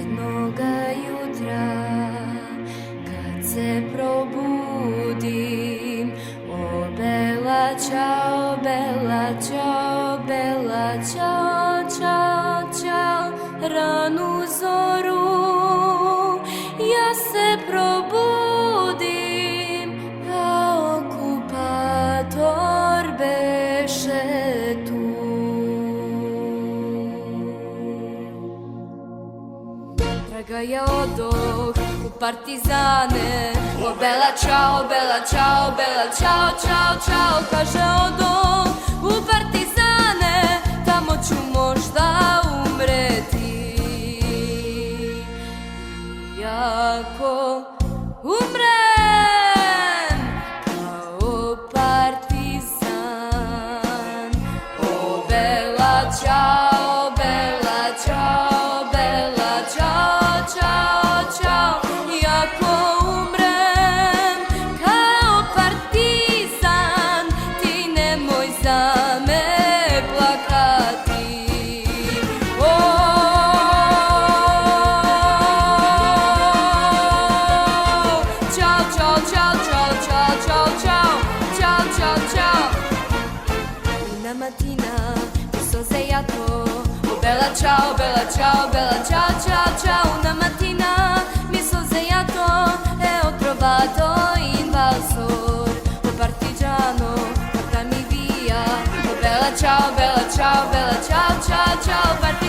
jednoga jutra kad se probudim, o bella ciao, bella ciao, bella ciao, ciao, ciao, ranu zoru ja se probudim, kao okupator beše tu. Traga ja odoh u partizane, o bella ciao, bella ciao, bella ciao, ciao, ciao, kaže odoh u partizane, tamo ću možda umreti. Iako umrem kao partizan, o bella ciao, bella ciao, bella ciao, ciao, ciao, iako umrem kao partizan, ti nemoj za me plakati. Ciao, ciao, ciao, ciao, ciao, ciao, ciao, ciao, ciao, ciao. Una mattina mi sono svegliato, oh bella ciao, bella ciao, bella ciao, ciao, ciao. Una mattina mi sono svegliato e ho trovato invasor, oh partigiano, portami via, oh bella ciao, bella ciao, bella ciao, ciao, ciao, partigiano.